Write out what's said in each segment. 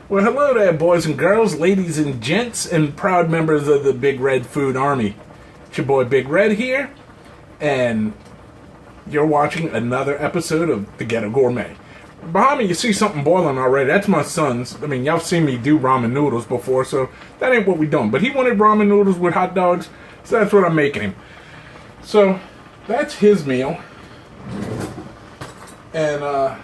Well, hello there, boys and girls, ladies and gents, and proud members of the Big Red Food Army. It's your boy Big Red here, and you're watching another episode of the Ghetto Gourmet. Behind me, you see something boiling already. That's my son's. I mean, y'all seen me do ramen noodles before, so that ain't what we doing. But he wanted ramen noodles with hot dogs, so that's what I'm making him. So, that's his meal. And,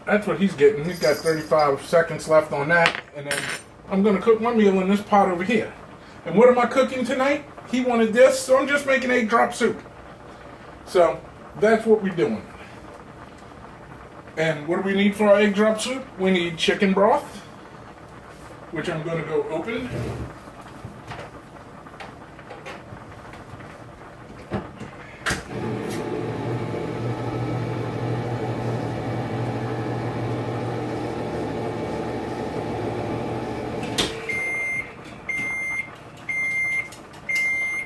that's what he's getting. He's got 35 seconds left on that. And then I'm going to cook my meal in this pot over here. And what am I cooking tonight? He wanted this, so I'm just making egg drop soup. So, that's what we're doing. And what do we need for our egg drop soup? We need chicken broth, which I'm going to go open.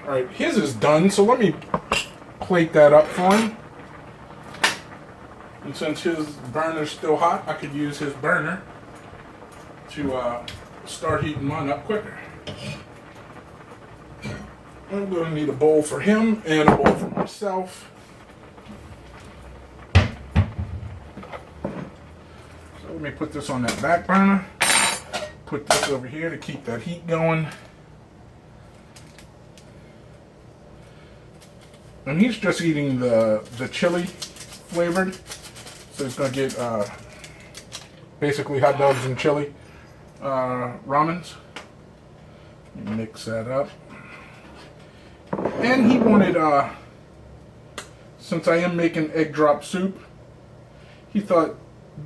Alright, his is done, so let me plate that up for him. And since his burner's still hot, I could use his burner to start heating mine up quicker. I'm going to need a bowl for him and a bowl for myself. So let me put this on that back burner. Put this over here to keep that heat going. And he's just eating the chili flavored. So he's going to get basically hot dogs and chili ramens. Mix that up. And he wanted, since I am making egg drop soup, he thought,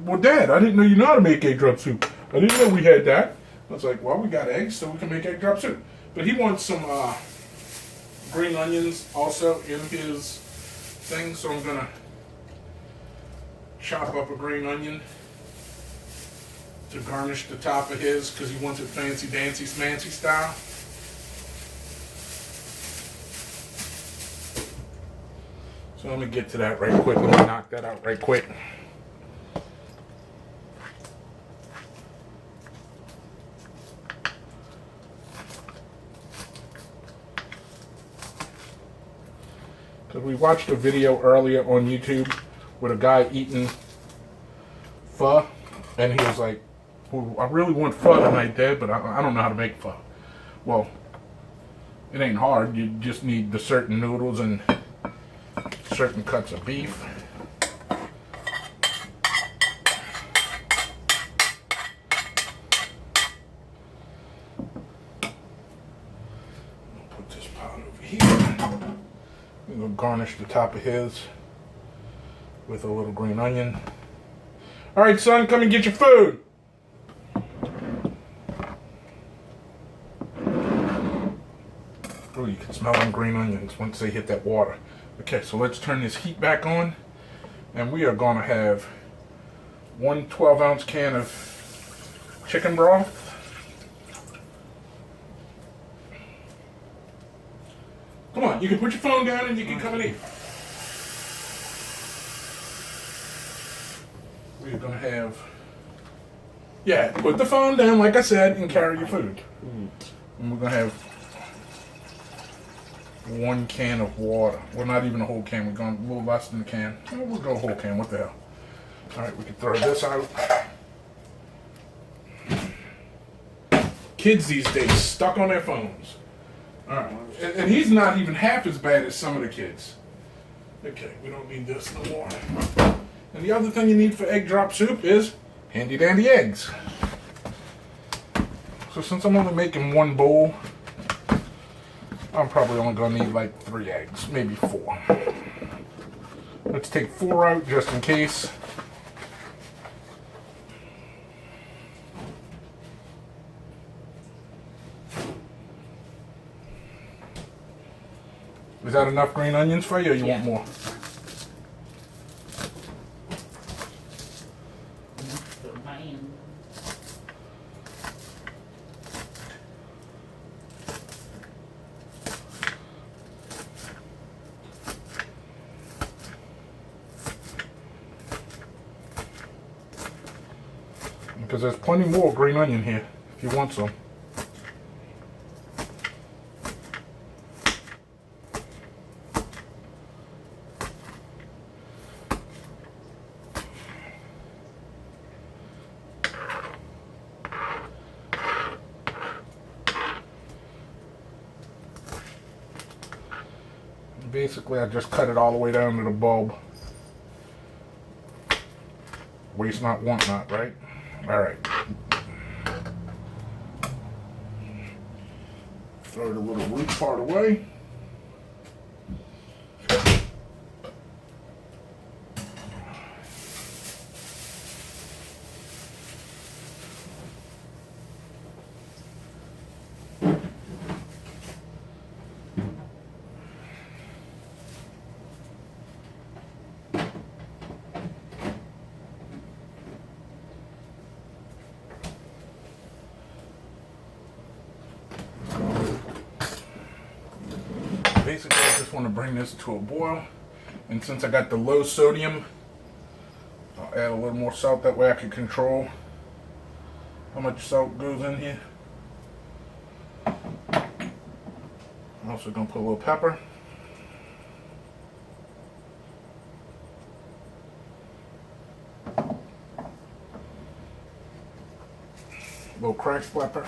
well, Dad, I didn't know you know how to make egg drop soup. I didn't know we had that. I was like, well, we got eggs, so we can make egg drop soup. But he wants some green onions also in his thing, so I'm gonna chop up a green onion to garnish the top of his because he wants it fancy dancy smancy style. So let me get to that right quick. Let me knock that out right quick. Because we watched a video earlier on YouTube with a guy eating pho, and he was like, well, I really want pho tonight, Dad, but I don't know how to make pho. Well, it ain't hard. You just need the certain noodles and certain cuts of beef. Put this pot over here. I'm going to garnish the top of his with a little green onion. All right, son, come and get your food. Oh, you can smell them green onions once they hit that water. Okay, so let's turn this heat back on, and we are going to have one 12-ounce can of chicken broth. Come on, you can put your phone down and you can come and eat. We're going to have, yeah, put the phone down like I said and carry your food. And we're going to have one can of water. Well, not even a whole can. We're going a little less than a can. Oh, we'll go a whole can. What the hell? All right, we can throw this out. Kids these days stuck on their phones. Alright. And he's not even half as bad as some of the kids. Okay, we don't need this no more. And the other thing you need for egg drop soup is handy dandy eggs. So since I'm only making one bowl, I'm probably only going to need like 3 eggs, maybe 4. Let's take 4 out just in case. Is that enough green onions for you, or you want more? Because there's plenty more green onion here if you want some. Basically, I just cut it all the way down to the bulb. Waste not, want not, right? Alright. Throw the little root part away. Basically, I just want to bring this to a boil, and since I got the low sodium, I'll add a little more salt. That way I can control how much salt goes in here. I'm also going to put a little pepper. A little cracked pepper.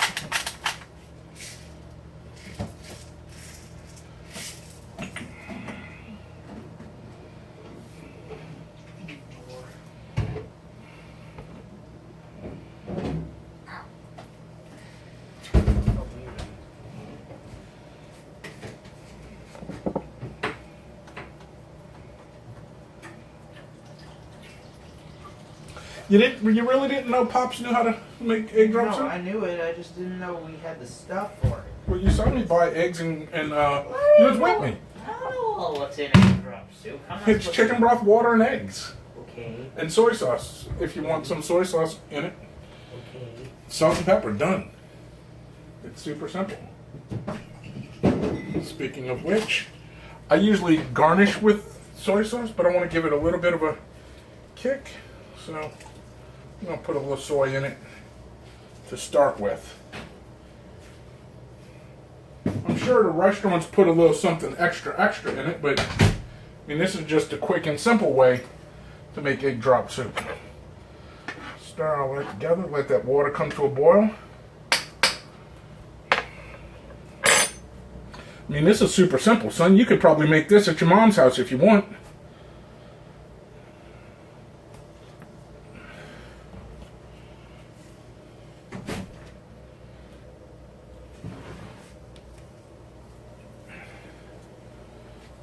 You really didn't know Pops knew how to make egg drop soup? No, I knew it. I just didn't know we had the stuff for it. Well, you saw me buy eggs and you was with me. I don't know what's in egg drop soup. It's chicken broth, water, and eggs. Okay. And soy sauce, if you want some soy sauce in it. Okay. Salt and pepper, done. It's super simple. Speaking of which, I usually garnish with soy sauce, but I want to give it a little bit of a kick. So I'm going to put a little soy in it to start with. I'm sure the restaurants put a little something extra in it, but I mean, this is just a quick and simple way to make egg drop soup. Stir all that together, let that water come to a boil. I mean, this is super simple, son. You could probably make this at your mom's house if you want.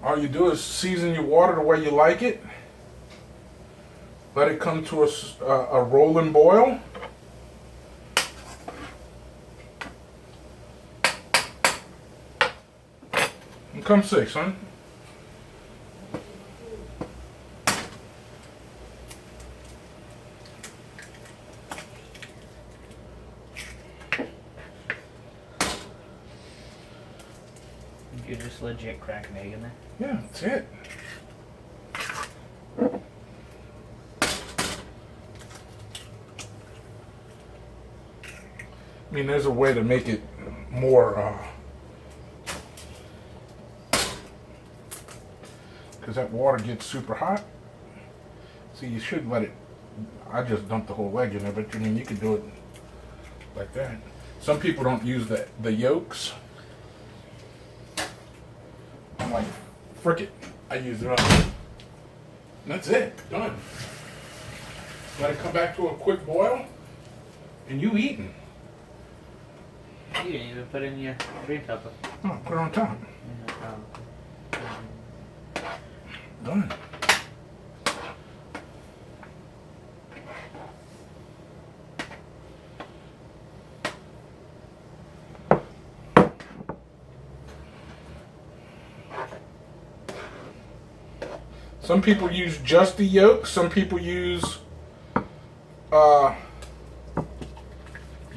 All you do is season your water the way you like it. Let it come to a rolling boil. And come see, son. You just legit crack an egg in there? Yeah, that's it. I mean, there's a way to make it more, because that water gets super hot. So you should let it, I just dumped the whole egg in there, but I mean, you could do it like that. Some people don't use the yolks. I'm like, frick it. I use it up. And that's it. Done. Let it come back to a quick boil, and you eating. You didn't even put in your green pepper. Oh, put it on top. Done. Some people use just the yolk. Some people use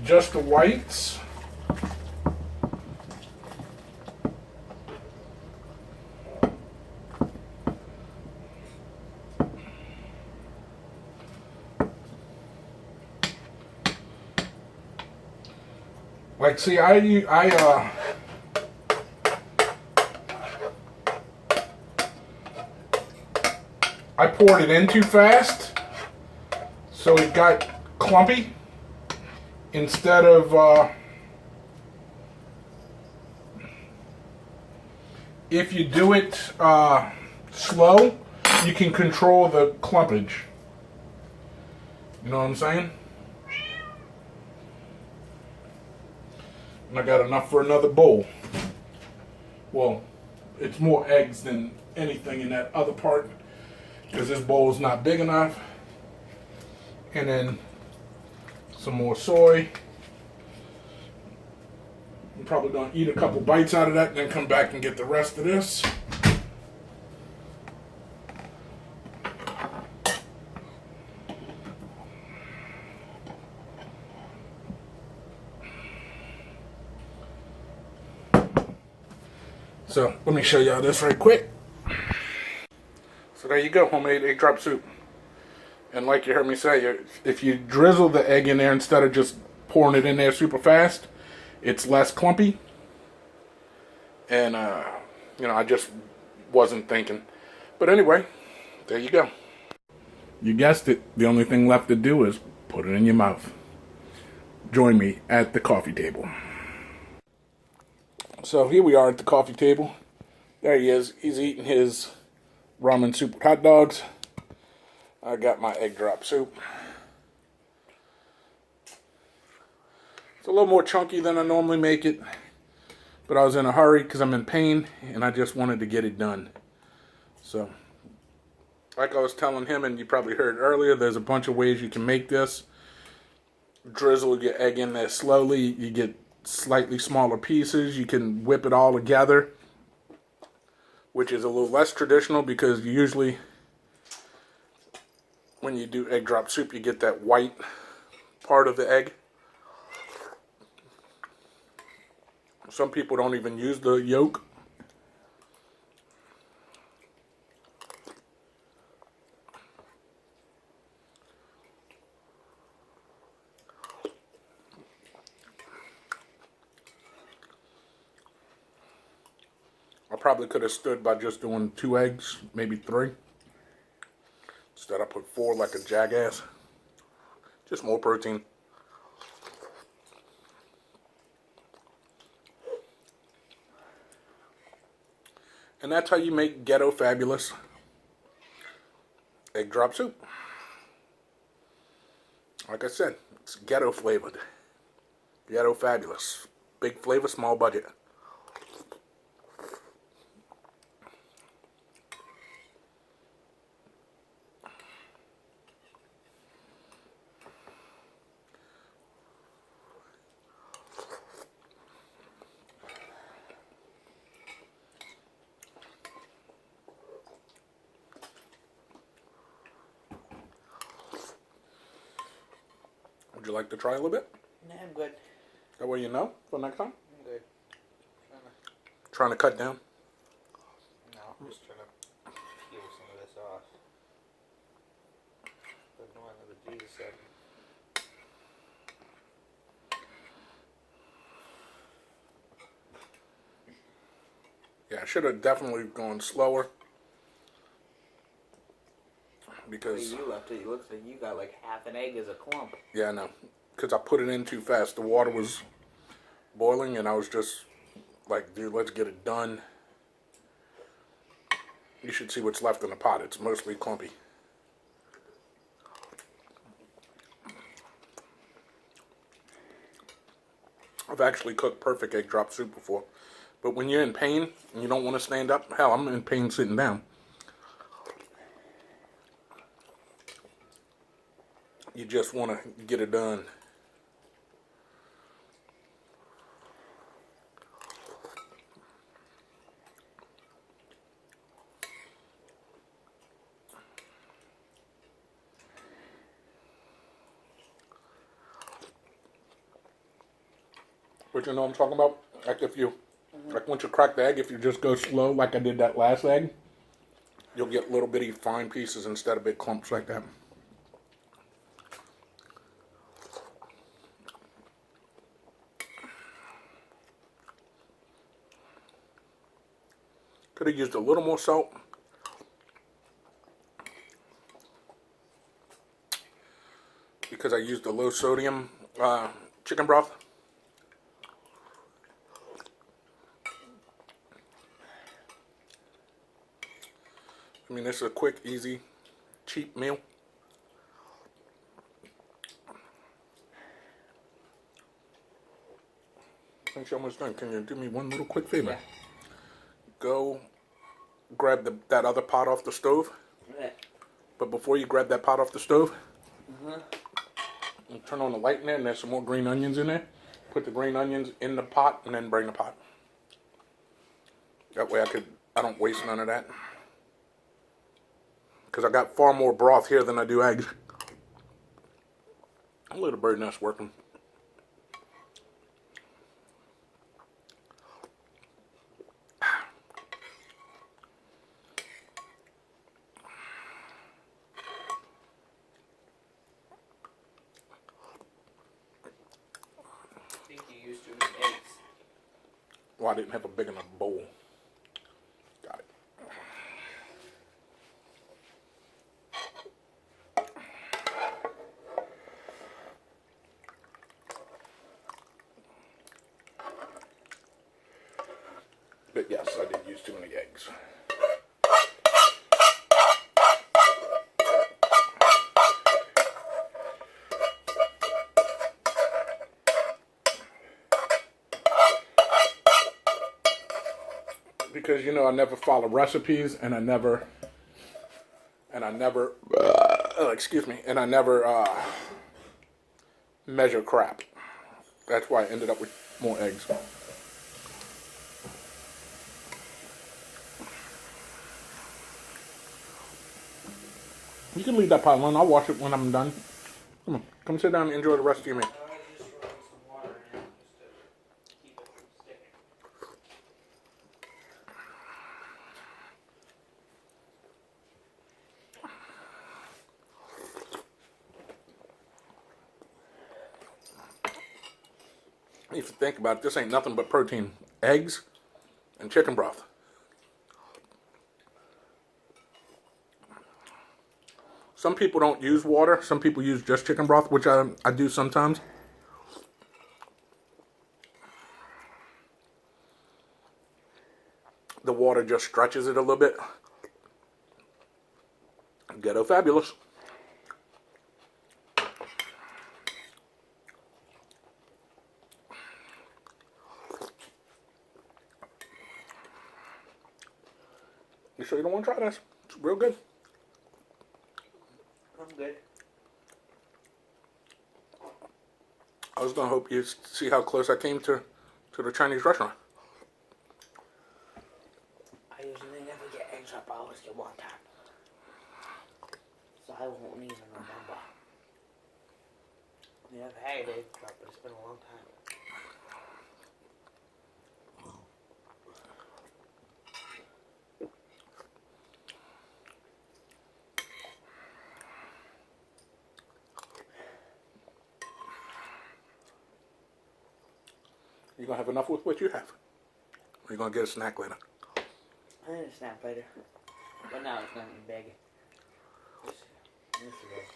just the whites. Like, see, I poured it in too fast, so it got clumpy. Instead of, if you do it slow, you can control the clumpage. You know what I'm saying? And I got enough for another bowl. Well, it's more eggs than anything in that other part, because this bowl is not big enough. And then some more soy. I'm probably going to eat a couple bites out of that and then come back and get the rest of this. So let me show y'all this right quick. So there you go, homemade egg drop soup. And like you heard me say, if you drizzle the egg in there instead of just pouring it in there super fast, it's less clumpy. And, you know, I just wasn't thinking. But anyway, there you go. You guessed it. The only thing left to do is put it in your mouth. Join me at the coffee table. So here we are at the coffee table. There he is. He's eating his ramen soup with hot dogs. I got my egg drop soup. It's a little more chunky than I normally make it, but I was in a hurry because I'm in pain and I just wanted to get it done. So, like I was telling him, and you probably heard earlier, there's a bunch of ways you can make this. Drizzle your egg in there slowly. You get slightly smaller pieces. You can whip it all together, which is a little less traditional because usually when you do egg drop soup, you get that white part of the egg. Some people don't even use the yolk. I probably could have stood by just doing 2 eggs, maybe 3. Instead I put 4 like a jackass. Just more protein. And that's how you make Ghetto Fabulous egg drop soup. Like I said, it's ghetto flavored. Ghetto Fabulous. Big flavor, small budget. Would you like to try a little bit? Nah, I'm good. That way you know for next time? I'm good. Trying to cut down? No, I'm just trying to peel some of this off. But no one ever Jesus said. Yeah, I should have definitely gone slower. Because The way you left it, it looks like you got like half an egg as a clump. yeah, I know. Because I put it in too fast. The water was boiling and I was just like, dude, let's get it done. You should see what's left in the pot. It's mostly clumpy. I've actually cooked perfect egg drop soup before. But when you're in pain and you don't want to stand up, hell, I'm in pain sitting down. You just want to get it done. But you know what I'm talking about? Like if you, like once you crack the egg, if you just go slow like I did that last egg, you'll get little bitty fine pieces instead of big clumps like that. Could have used a little more salt. Because I used a low sodium chicken broth. I mean, this is a quick, easy, cheap meal. I think you're almost done. Can you do me one little quick favor? Yeah. Go grab that other pot off the stove. Right. But before you grab that pot off the stove, turn on the light in there, and there's some more green onions in there. Put the green onions in the pot, and then drain the pot. That way I don't waste none of that. Because I got far more broth here than I do eggs. A little bird nest working. I think you used too many eggs. Well, I didn't have a big enough bowl. Got it. But yes, I did use too many eggs. Because, you know, I never follow recipes, and I never measure crap. That's why I ended up with more eggs. You can leave that pot alone. I'll wash it when I'm done. Come sit down and enjoy the rest of your meal. I was just throwing some water in it just to keep it from sticking. If you think about it, this ain't nothing but protein. Eggs and chicken broth. Some people don't use water. Some people use just chicken broth, which I do sometimes. The water just stretches it a little bit. Ghetto fabulous. You sure you don't want to try this? It's real good. I'm good. I was going to hope you see how close I came to the Chinese restaurant. I usually never get eggs up. I always get one time. So I won't even remember. I mean, I've had egg drop, but it's been a long time. You going to have enough with what you have? Or you going to get a snack later? I need a snack later. But now it's not even big. This is good.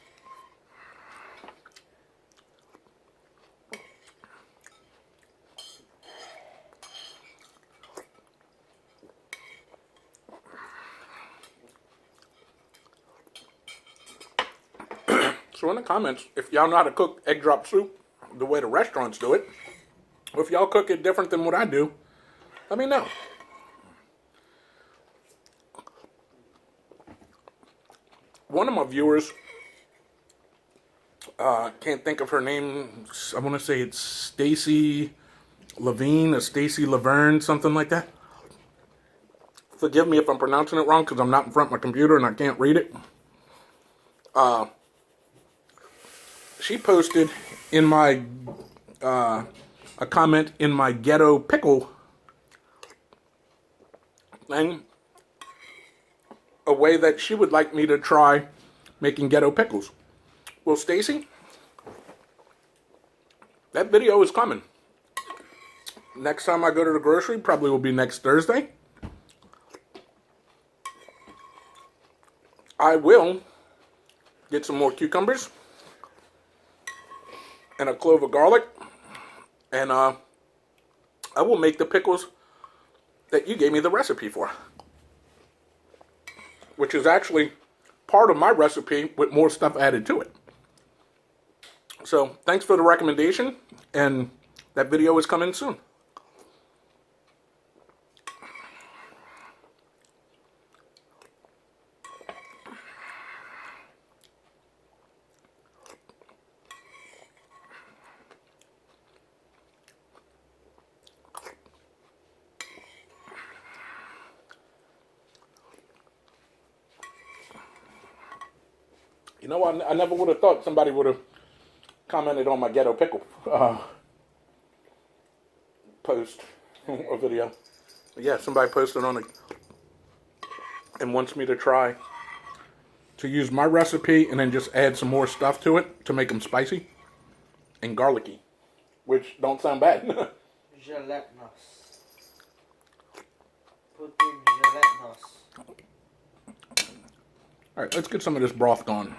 So in the comments, if y'all know how to cook egg drop soup the way the restaurants do it, or if y'all cook it different than what I do, let me know. One of my viewers, can't think of her name. I want to say it's Stacy Levine or Stacy Laverne, something like that. Forgive me if I'm pronouncing it wrong because I'm not in front of my computer and I can't read it. She posted in my a comment in my ghetto pickle thing a way that she would like me to try making ghetto pickles. Well, Stacy, that video is coming. Next time I go to the grocery, probably will be next Thursday. I will get some more cucumbers and a clove of garlic, and I will make the pickles that you gave me the recipe for, which is actually part of my recipe with more stuff added to it. So thanks for the recommendation, and that video is coming soon. You know, I never would have thought somebody would have commented on my ghetto pickle post or video. Yeah, somebody posted on it and wants me to try to use my recipe and then just add some more stuff to it to make them spicy and garlicky, which don't sound bad. Gelatinous. Put in gelatinous. All right, let's get some of this broth going.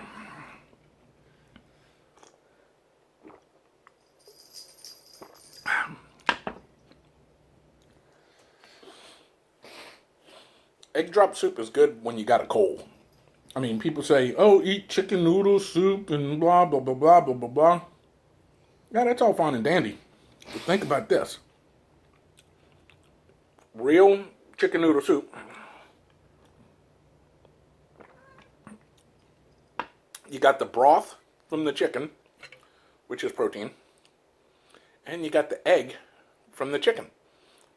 Egg drop soup is good when you got a cold. I mean, people say, oh, eat chicken noodle soup and blah, blah, blah, blah, blah, blah, blah. Yeah, that's all fine and dandy. But think about this. Real chicken noodle soup. You got the broth from the chicken, which is protein. And you got the egg from the chicken,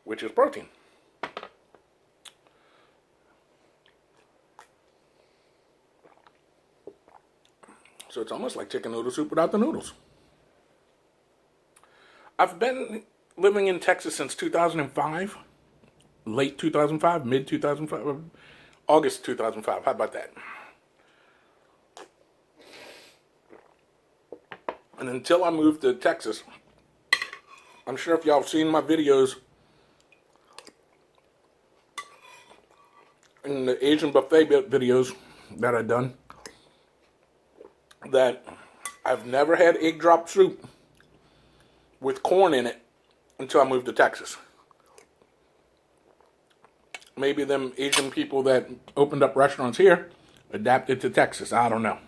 which is protein. So it's almost like chicken noodle soup without the noodles. I've been living in Texas since 2005. Late 2005, mid 2005, August 2005. How about that? And until I moved to Texas, I'm sure if y'all have seen my videos in the Asian buffet videos that I've done, that I've never had egg drop soup with corn in it until I moved to Texas. Maybe them Asian people that opened up restaurants here adapted to Texas. I don't know.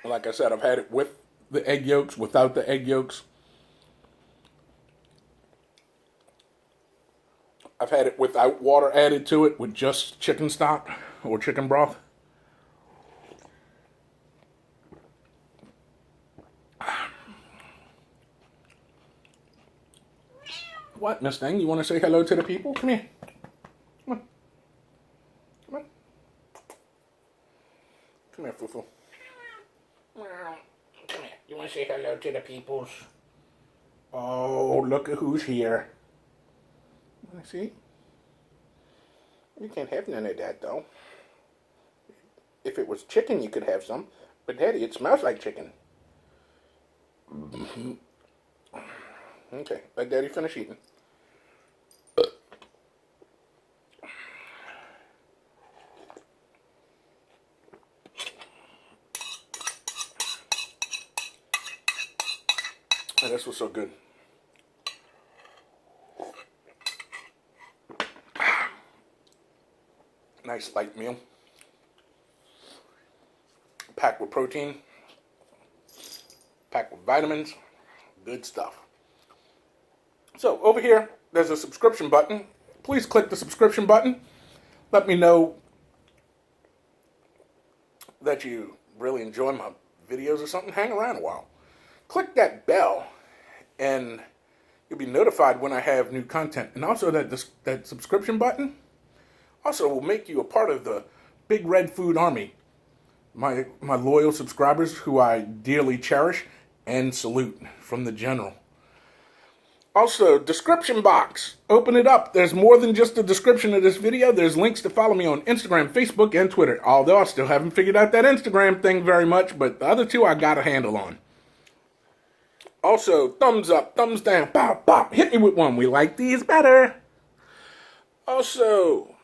Like I said, I've had it with the egg yolks, without the egg yolks. I've had it without water added to it, with just chicken stock or chicken broth. What, Miss Thing? You want to say hello to the people? Come here. Come on. Come on. Come here, Fufu. Come here. You want to say hello to the peoples? Oh, look at who's here. Want to see? You can't have none of that, though. If it was chicken, you could have some. But, Daddy, it smells like chicken. Okay, let Daddy finish eating. Oh, this was so good. Nice light meal. Packed with protein. Packed with vitamins. Good stuff. So over here, there's a subscription button. Please click the subscription button. Let me know that you really enjoy my videos or something. Hang around a while. Click that bell and you'll be notified when I have new content. And also that subscription button also will make you a part of the Big Red Food Army. My loyal subscribers who I dearly cherish and salute from the general. Also, description box. Open it up. There's more than just the description of this video. There's links to follow me on Instagram, Facebook, and Twitter. Although I still haven't figured out that Instagram thing very much, but the other two I got a handle on. Also, thumbs up, thumbs down, pop, pop. Hit me with one. We like these better. Also,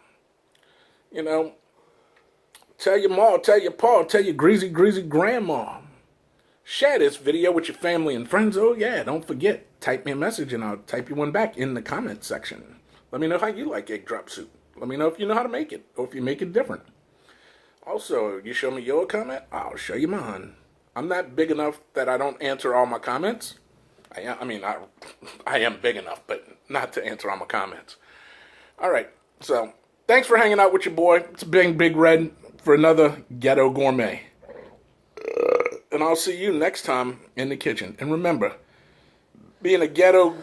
tell your ma, tell your pa, tell your greasy grandma. Share this video with your family and friends. Oh yeah, don't forget, type me a message and I'll type you one back in the comment section. Let me know how you like egg drop soup. Let me know if you know how to make it or if you make it different. Also, you show me your comment, I'll show you mine. I'm not big enough that I don't answer all my comments. I am big enough, but not to answer all my comments. Alright, so thanks for hanging out with your boy. It's Big Red for another Ghetto Gourmet. And I'll see you next time in the kitchen. And remember, being a ghetto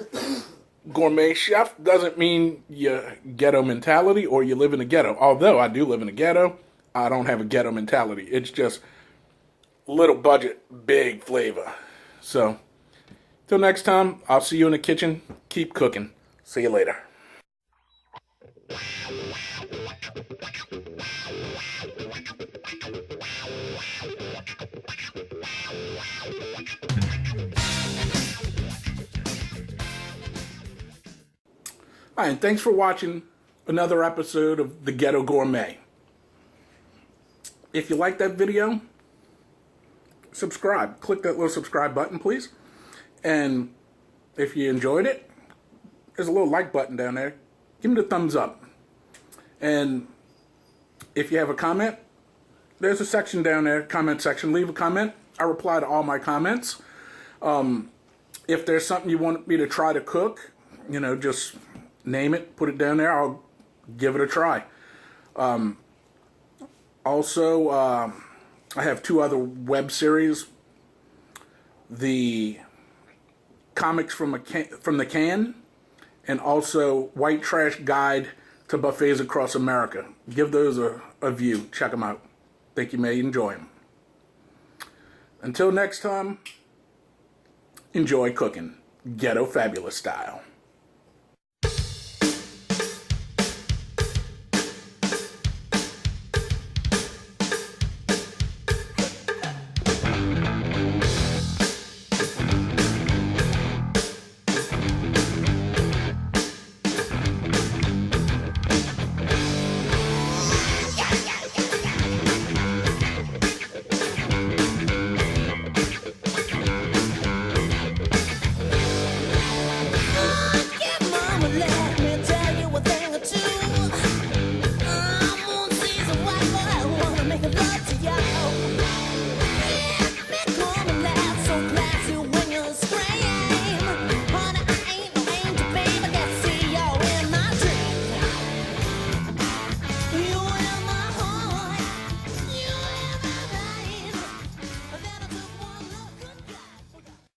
gourmet chef doesn't mean your ghetto mentality or you live in a ghetto. Although I do live in a ghetto, I don't have a ghetto mentality. It's just little budget, big flavor. So, till next time, I'll see you in the kitchen. Keep cooking. See you later. Hi, and thanks for watching another episode of the Ghetto Gourmet. If you like that video, subscribe. Click that little subscribe button, please. And if you enjoyed it, there's a little like button down there. Give me the thumbs up. And if you have a comment, there's a section down there, comment section. Leave a comment. I reply to all my comments. If there's something you want me to try to cook, just name it, put it down there. I'll give it a try. Also, I have two other web series. The Comics from the Can, and also White Trash Guide to Buffets Across America. Give those a view. Check them out. Think you may enjoy them. Until next time, enjoy cooking. Ghetto Fabulous style.